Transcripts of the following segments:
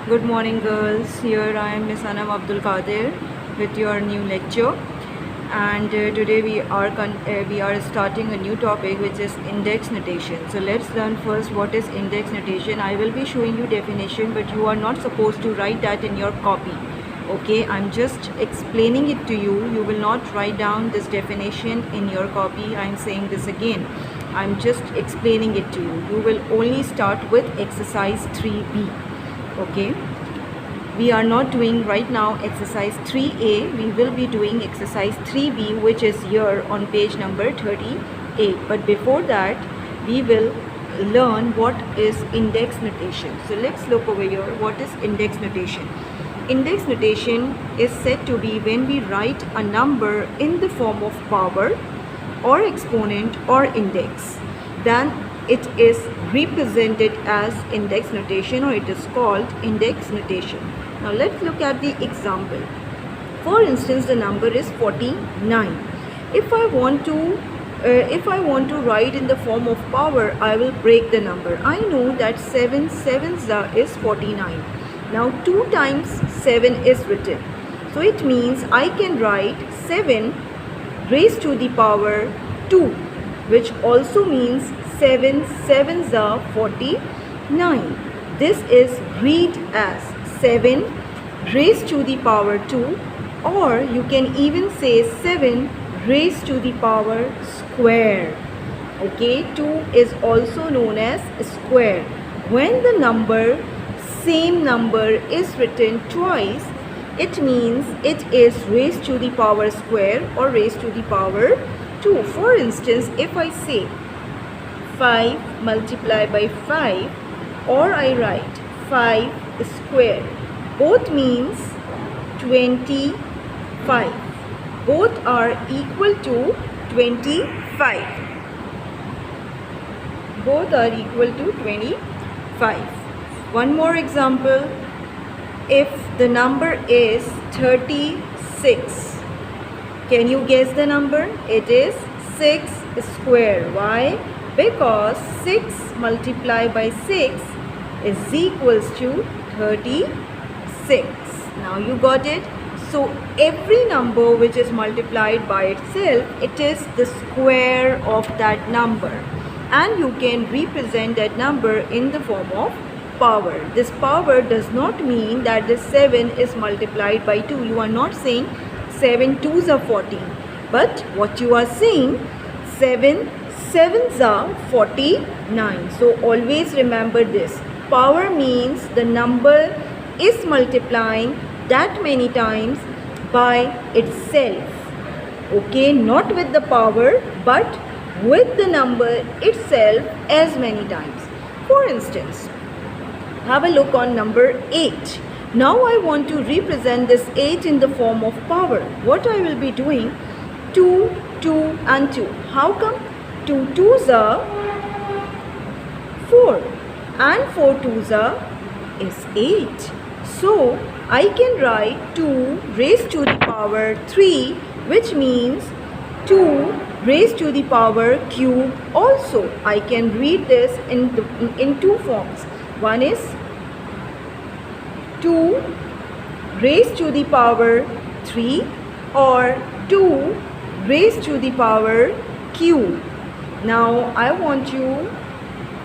Good morning, girls. Here I am, Miss Anam Abdul Qadir, with your new lecture. And today we are starting a new topic, which is index notation. So let's learn first what is index notation. I will be showing you definition, but you are not supposed to write that in your copy. Okay, I'm just explaining it to you. You will not write down this definition in your copy. I'm saying this again. I'm just explaining it to you. You will only start with exercise 3B. Okay, we are not doing right now exercise 3A. We will be doing exercise 3B, which is here on page number 38. But before that, we will learn what is index notation. So let's look over here. What is index notation? Index notation is said to be when we write a number in the form of power or exponent or index, then it is represented as index notation, or it is called index notation. Now let's look at the example. For instance, the number is 49. If I want to write in the form of power, I will break the number. I know that 7 sevens is 49. Now 2 times 7 is written. So it means I can write 7 raised to the power 2, which also means 7 sevens are 49. This is read as 7 raised to the power 2, or you can even say 7 raised to the power square. Okay, 2 is also known as square. When the same number is written twice, it means it is raised to the power square or raised to the power 2. For instance, if I say 5 multiplied by 5, or I write 5 square, both means 25. Both are equal to 25. Both are equal to 25. One more example. If the number is 36, can you guess the number? It is 6 square. Why? Because 6 multiplied by 6 is equals to 36. Now you got it? So every number which is multiplied by itself, it is the square of that number. And you can represent that number in the form of power. This power does not mean that the 7 is multiplied by 2. You are not saying 7 2s are 14. But what you are saying, 7 sevens are 49. So always remember this. Power means the number is multiplying that many times by itself. Okay, not with the power, but with the number itself as many times. For instance, have a look on number 8. Now I want to represent this 8 in the form of power. What I will be doing, 2, 2 and 2. How come? 2 2s are 4 and 4 2s are is 8. So I can write 2 raised to the power 3, which means 2 raised to the power cube also. I can read this in two forms. One is 2 raised to the power 3, or 2 raised to the power cube. Now I want you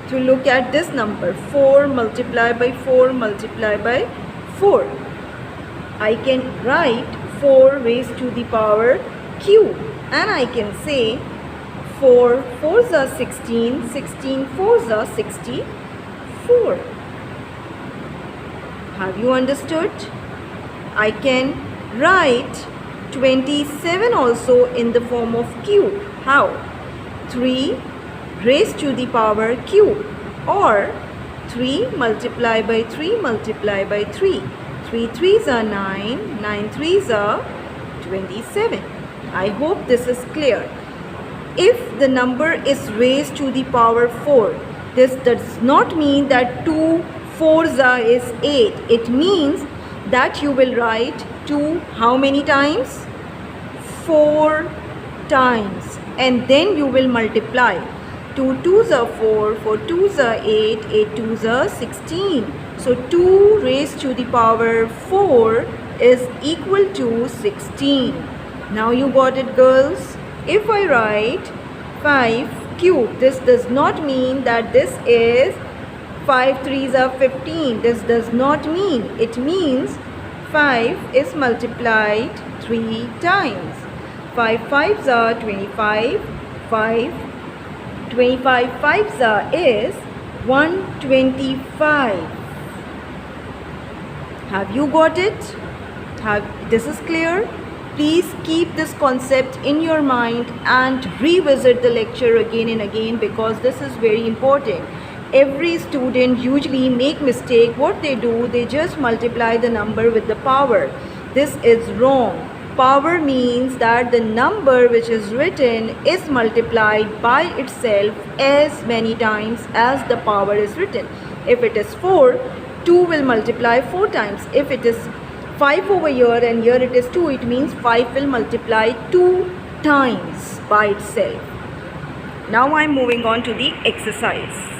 to look at this number, 4 multiplied by 4 multiplied by 4. I can write 4 raised to the power cube, and I can say 4 4s are 16, 16 4s are 64. Have you understood? I can write 27 also in the form of cube. How? 3 raised to the power cube, or 3 multiplied by 3 multiplied by 3. 3 3s are 9, 9 3s are 27. I hope this is clear. If the number is raised to the power 4, this does not mean that 2 4s are is 8. It means that you will write 2 how many times? 4 times, and then you will multiply. 2 2s are 4, 4 2s are 8, 8 2s are 16. So 2 raised to the power 4 is equal to 16. Now you got it, girls? If I write 5 cube, this does not mean that this is 5 3s are 15. This does not mean. It means 5 is multiplied 3 times. 5 5s are 25. 25 5s are is 125. Have you got it? This is clear? Please keep this concept in your mind and revisit the lecture again and again, because this is very important. Every student usually make mistake. What they do, they just multiply the number with the power. This is wrong. Power means that the number which is written is multiplied by itself as many times as the power is written. If it is 4, 2 will multiply 4 times. If it is 5 over here and here it is 2, it means 5 will multiply 2 times by itself. Now I am moving on to the exercise.